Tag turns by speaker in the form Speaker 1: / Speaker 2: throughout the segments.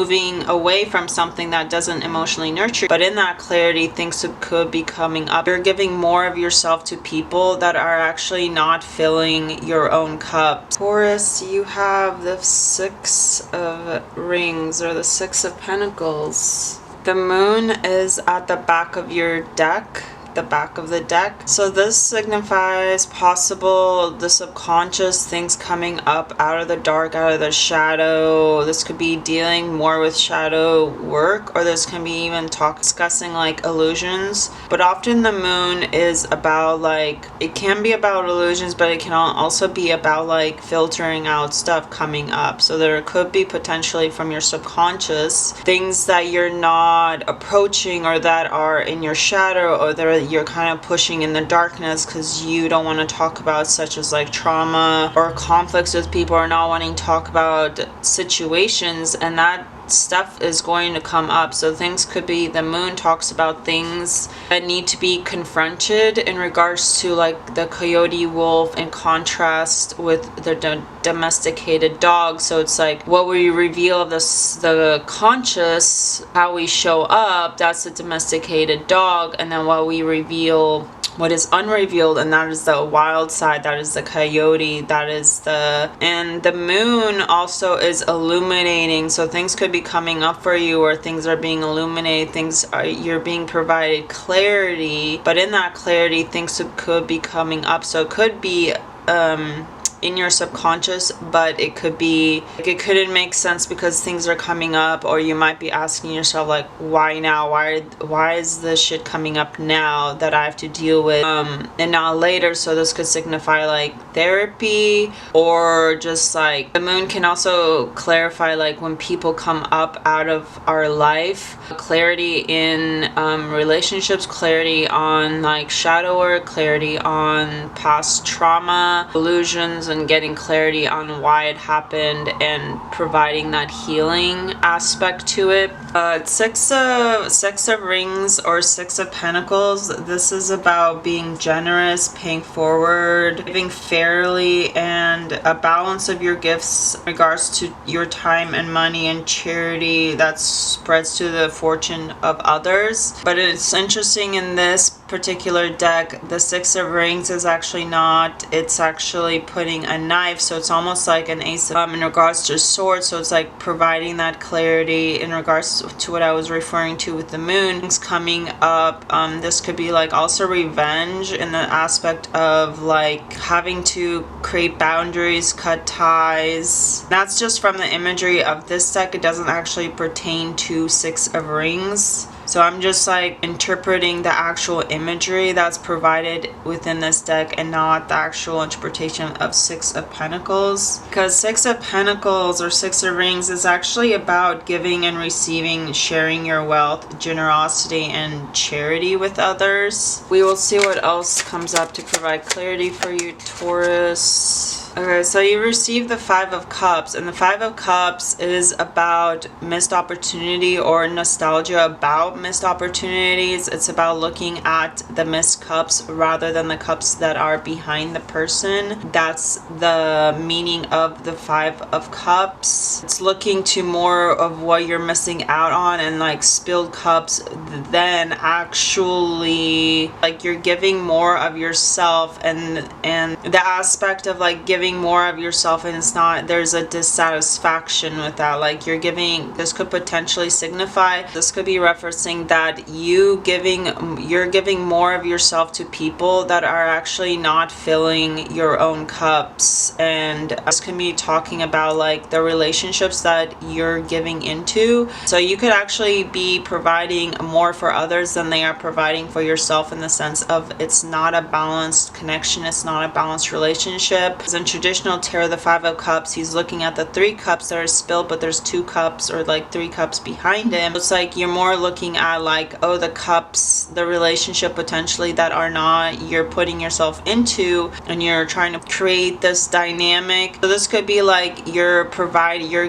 Speaker 1: moving away from something that doesn't emotionally nurture you. But in that clarity, things could be coming up. You're giving more of yourself to people that are actually not filling your own cup. Taurus, you have the Six of Rings, or the Six of Pentacles. The moon is at the back of your deck. The back of the deck. So this signifies possible the subconscious things coming up out of the dark, out of the shadow. This could be dealing more with shadow work, or this can be even discussing like illusions. But often the moon is about like, it can be about illusions, but it can also be about like filtering out stuff coming up. So there could be potentially from your subconscious things that you're not approaching, or that are in your shadow, or that you're kind of pushing in the darkness because you don't want to talk about, such as like trauma or conflicts with people, or not wanting to talk about situations, and that stuff is going to come up. So things could be, the moon talks about things that need to be confronted in regards to like the coyote wolf, in contrast with the domesticated dog. So it's like what we reveal of the conscious, how we show up, that's the domesticated dog, and then what we reveal, what is unrevealed, and that is the wild side, that is the coyote, that is and the moon also is illuminating. So things could be coming up for you, or things are being illuminated, you're being provided clarity, but in that clarity things could be coming up. So it could be in your subconscious, but it could be like, it couldn't make sense because things are coming up, or you might be asking yourself like, why now, why is this shit coming up now that I have to deal with and not later. So this could signify like therapy, or just like the moon can also clarify like when people come up out of our life, clarity in relationships, clarity on like shadow work, clarity on past trauma, illusions, and getting clarity on why it happened, and providing that healing aspect to it. Six of Rings, or Six of Pentacles, this is about being generous, paying forward, giving fairly, and a balance of your gifts in regards to your time and money, and charity that spreads to the fortune of others. But it's interesting, in this particular deck, the Six of Rings is actually not, it's actually putting a knife, so it's almost like an ace in regards to swords. So it's like providing that clarity in regards to what I was referring to with the moon. Things coming up, this could be like also revenge, in the aspect of like having to create boundaries, cut ties. That's just from the imagery of this deck. It doesn't actually pertain to Six of Rings. So I'm just like interpreting the actual imagery that's provided within this deck, and not the actual interpretation of Six of Pentacles. Because Six of Pentacles, or Six of Rings, is actually about giving and receiving, sharing your wealth, generosity, and charity with others. We will see what else comes up to provide clarity for you, Taurus. Okay, so you receive the Five of Cups, and the Five of Cups is about missed opportunity, or nostalgia about missed opportunities. It's about looking at the missed cups rather than the cups that are behind the person. That's the meaning of the Five of Cups. It's looking to more of what you're missing out on, and like spilled cups, then actually like you're giving more of yourself, and the aspect of like giving more of yourself, and it's not, there's a dissatisfaction with that. Like you're giving, this could potentially signify, this could be referencing that you're giving more of yourself to people that are actually not filling your own cups. And this can be talking about like the relationships that you're giving into. So you could actually be providing more for others than they are providing for yourself, in the sense of it's not a balanced connection, it's not a balanced relationship. Because in traditional tarot, the Five of Cups, he's looking at the three cups that are spilled, but there's two cups, or like three cups behind him. It's like you're more looking at like, oh, the cups, the relationship potentially that are not, you're putting yourself into, and you're trying to create this dynamic. So this could be like you're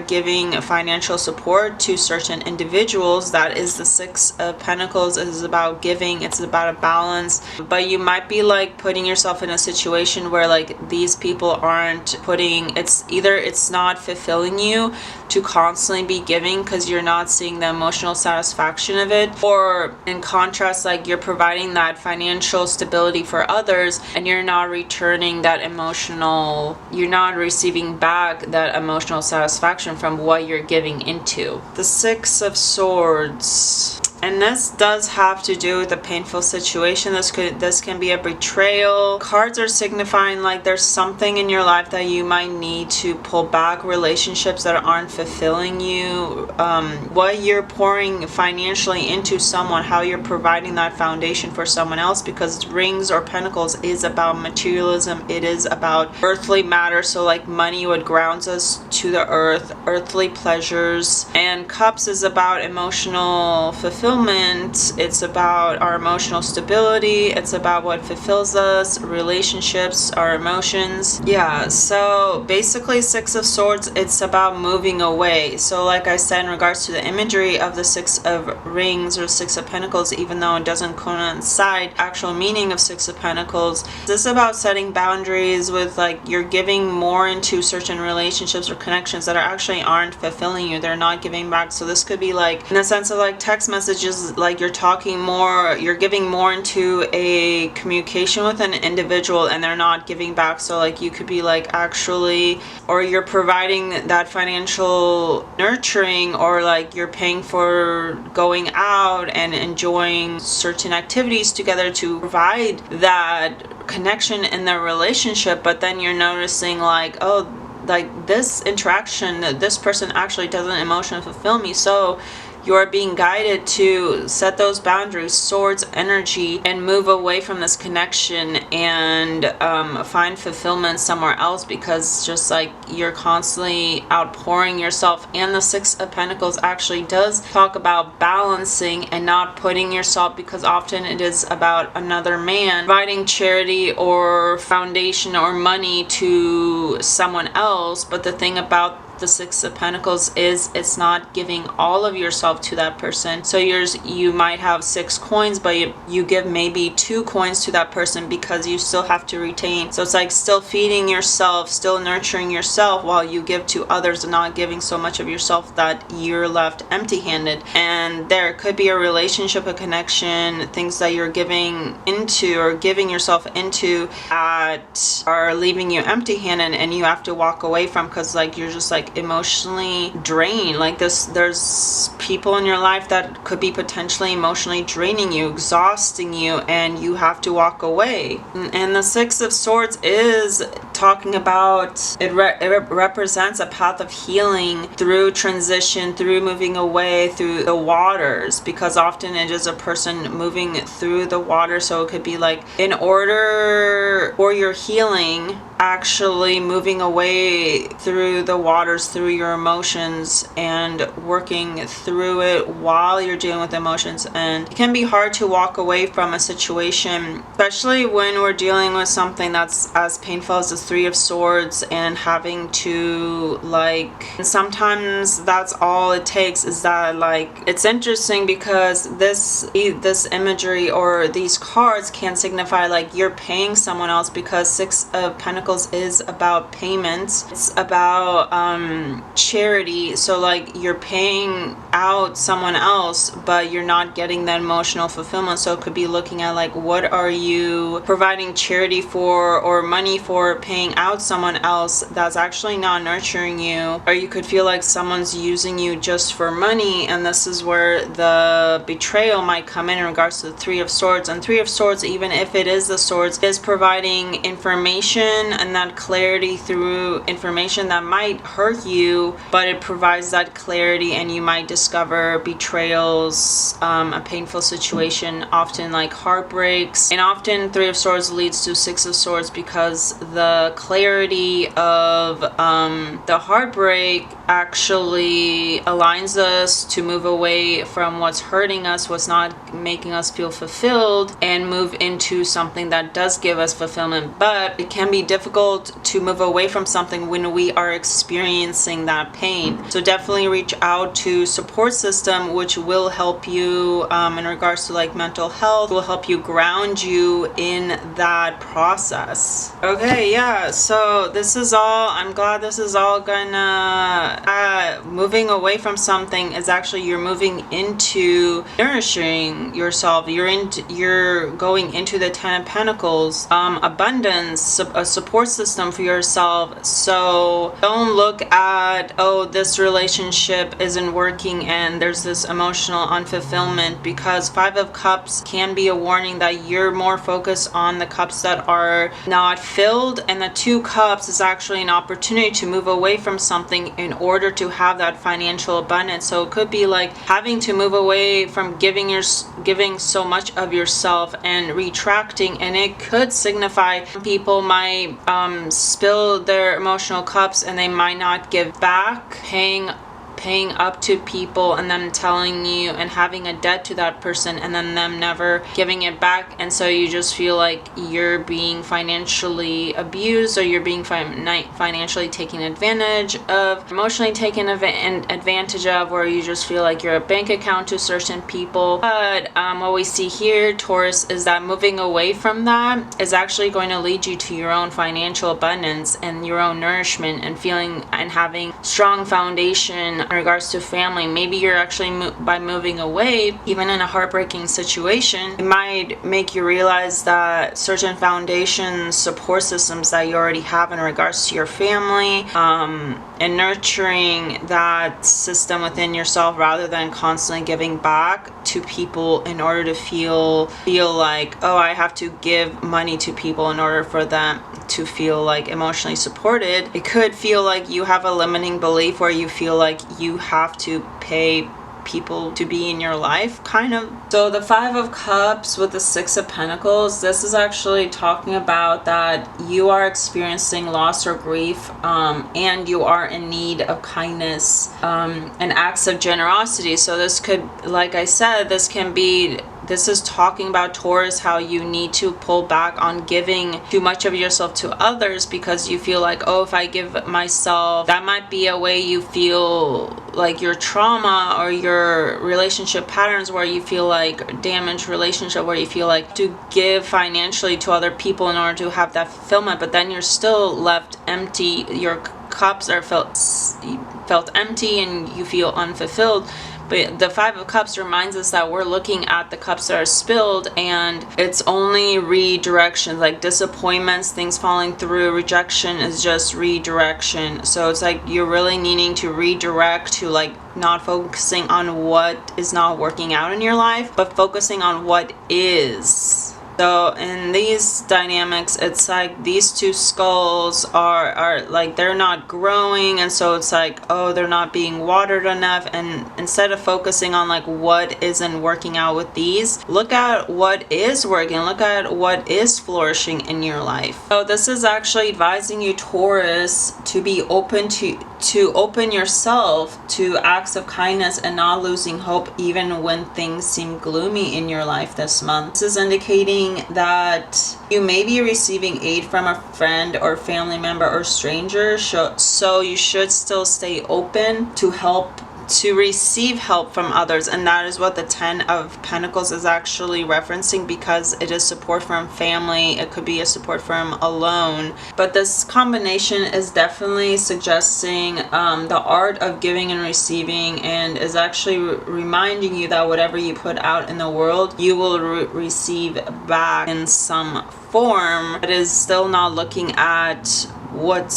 Speaker 1: giving financial support to certain individuals. That is the Six of Pentacles. It is about giving, it's about a balance. But you might be like putting yourself in a situation where like these people aren't putting, it's not fulfilling you to constantly be giving because you're not seeing the emotional satisfaction of it. Or in contrast, like you're providing that financial stability for others and you're not returning that emotional, you're not receiving back that emotional satisfaction from what you're giving into. The Six of Swords. And this does have to do with a painful situation. This can be a betrayal. Cards are signifying like there's something in your life that you might need to pull back, relationships that aren't fulfilling you, what you're pouring financially into someone, how you're providing that foundation for someone else, because Rings or Pentacles is about materialism. It is about earthly matter. So like money, what grounds us to the earth, earthly pleasures. And Cups is about emotional fulfillment. It's about our emotional stability. It's about what fulfills us, relationships, our emotions. Yeah, so basically Six of Swords, it's about moving away. So like I said, in regards to the imagery of the Six of Rings or Six of Pentacles, even though it doesn't coincide actual meaning of Six of Pentacles, this is about setting boundaries with like you're giving more into certain relationships or connections that actually aren't fulfilling you. They're not giving back. So this could be like in the sense of like text messages, like you're talking more, you're giving more into a communication with an individual and they're not giving back. So like you could be like actually, or you're providing that financial nurturing, or like you're paying for going out and enjoying certain activities together to provide that connection in the relationship, but then you're noticing like, oh, like this interaction, this person actually doesn't emotionally fulfill me. So you're being guided to set those boundaries, swords energy, and move away from this connection and find fulfillment somewhere else, because just like you're constantly outpouring yourself. And the Six of Pentacles actually does talk about balancing and not putting yourself, because often it is about another man providing charity or foundation or money to someone else. But the thing about the Six of Pentacles is it's not giving all of yourself to that person. So you might have 6 coins, but you give maybe 2 coins to that person because you still have to retain. So it's like still feeding yourself, still nurturing yourself while you give to others, and not giving so much of yourself that you're left empty-handed. And there could be a relationship, a connection, things that you're giving into or giving yourself into that are leaving you empty-handed and you have to walk away from, because like you're just like emotionally drained. Like there's people in your life that could be potentially emotionally draining you, exhausting you, and you have to walk away. And the Six of Swords is talking about it represents a path of healing through transition, through moving away, through the waters, because often it is a person moving through the water. So it could be like in order for your healing, actually moving away through the waters, through your emotions, and working through it while you're dealing with emotions. And it can be hard to walk away from a situation, especially when we're dealing with something that's as painful as the Three of Swords, and having to like, and sometimes that's all it takes is that like, it's interesting because this imagery or these cards can signify like you're paying someone else, because Six of Pentacles is about payments. It's about charity. So like you're paying out someone else, but you're not getting that emotional fulfillment. So it could be looking at like, what are you providing charity for or money for, paying out someone else that's actually not nurturing you. Or you could feel like someone's using you just for money, and this is where the betrayal might come in regards to the Three of Swords. And Three of Swords, even if it is the swords, is providing information and that clarity through information that might hurt you, but it provides that clarity, and you might discover betrayals, a painful situation, often like heartbreaks. And often Three of Swords leads to Six of Swords, because the clarity of the heartbreak actually aligns us to move away from what's hurting us, what's not making us feel fulfilled, and move into something that does give us fulfillment. But it can be difficult to move away from something when we are experiencing that pain. So definitely reach out to support system, which will help you in regards to like mental health, will help you ground you in that process. Okay, yeah, Yeah, so this is all, I'm glad this is all gonna, moving away from something is actually, you're moving into nourishing yourself. You're going into the Ten of Pentacles, abundance, a support system for yourself. So don't look at, oh, this relationship isn't working and there's this emotional unfulfillment, because Five of Cups can be a warning that you're more focused on the cups that are not filled, and the Two Cups is actually an opportunity to move away from something in order to have that financial abundance. So it could be like having to move away from giving so much of yourself and retracting, and it could signify people might spill their emotional cups and they might not give back, paying up to people and them telling you and having a debt to that person and then them never giving it back, and so you just feel like you're being financially abused, or you're being financially taken advantage of, emotionally taken advantage of, or you just feel like you're a bank account to certain people. But what we see here, Taurus, is that moving away from that is actually going to lead you to your own financial abundance and your own nourishment and feeling and having strong foundation in regards to family. Maybe you're actually by moving away, even in a heartbreaking situation, it might make you realize that certain foundations, support systems that you already have in regards to your family, and nurturing that system within yourself rather than constantly giving back to people in order to feel like, oh, I have to give money to people in order for them to feel like emotionally supported. It could feel like you have a limiting belief where you feel like you have to pay people to be in your life, kind of. So the Five of Cups with the Six of Pentacles, this is actually talking about that you are experiencing loss or grief, and you are in need of kindness, and acts of generosity. So this could, like I said, this is talking about, Taurus, how you need to pull back on giving too much of yourself to others, because you feel like, oh, if I give myself, that might be a way you feel like your trauma or your relationship patterns where you feel like damaged relationship, where you feel like to give financially to other people in order to have that fulfillment, but then you're still left empty. Your cups are felt empty and you feel unfulfilled. But the Five of Cups reminds us that we're looking at the cups that are spilled, and it's only redirection, like disappointments, things falling through. Rejection is just redirection. So it's like you're really needing to redirect to like not focusing on what is not working out in your life, but focusing on what is. So in these dynamics, it's like these two skulls are like they're not growing, and so it's like, oh, they're not being watered enough. And instead of focusing on like what isn't working out with these, look at what is working, look at what is flourishing in your life. So this is actually advising you, Taurus, to be open to open yourself to acts of kindness and not losing hope even when things seem gloomy in your life this month. This is indicating that you may be receiving aid from a friend or family member or stranger, so you should still stay open to receive help from others. And that is what the Ten of Pentacles is actually referencing, because it is support from family. It could be a support from alone, but this combination is definitely suggesting the art of giving and receiving, and is actually reminding you that whatever you put out in the world, you will receive back in some form. It is still not looking at what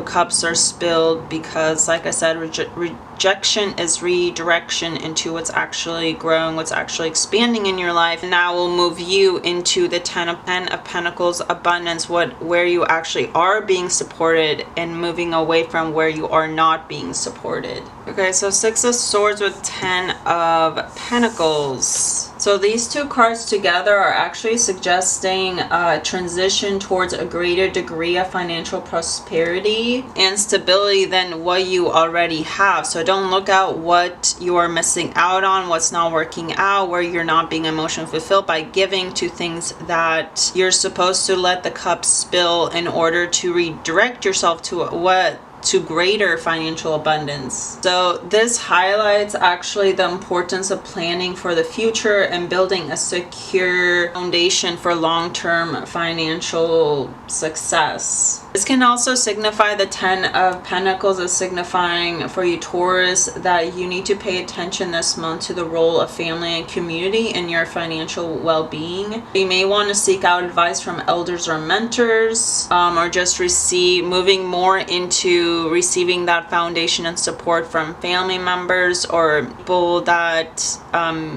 Speaker 1: cups are spilled, because like I said, rejection is redirection into what's actually growing, what's actually expanding in your life. And now we'll move you into the Ten of Pentacles abundance, where you actually are being supported, and moving away from where you are not being supported. Okay, so Six of Swords with Ten of Pentacles. So these two cards together are actually suggesting a transition towards a greater degree of financial prosperity and stability than what you already have. So don't look at what you are missing out on, what's not working out, where you're not being emotionally fulfilled by giving to things that you're supposed to let the cup spill in order to redirect yourself to greater financial abundance. So this highlights actually the importance of planning for the future and building a secure foundation for long-term financial success. This can also signify the 10 of Pentacles as signifying for you, Taurus, that you need to pay attention this month to the role of family and community in your financial well-being. You may want to seek out advice from elders or mentors, or just moving more into receiving that foundation and support from family members or people that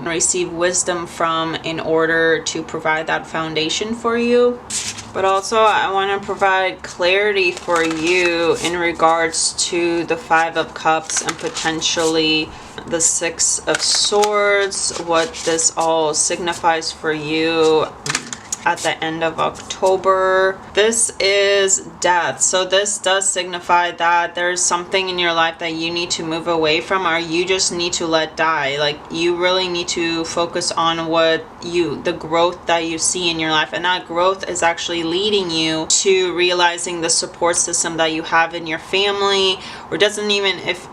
Speaker 1: receive wisdom from in order to provide that foundation for you. But also I want to provide clarity for you in regards to the 5 of Cups and potentially the 6 of Swords, what this all signifies for you at the end of October. This is death. So this does signify that there's something in your life that you need to move away from, or you just need to let die. Like, you really need to focus on the growth that you see in your life. And that growth is actually leading you to realizing the support system that you have in your family, or doesn't even if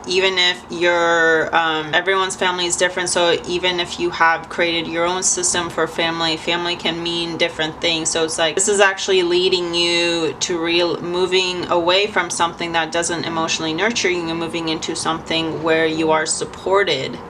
Speaker 1: your everyone's family is different. So even if you have created your own system for family can mean different things. So it's like this is actually leading you to moving away from something that doesn't emotionally nurture you and moving into something where you are supported.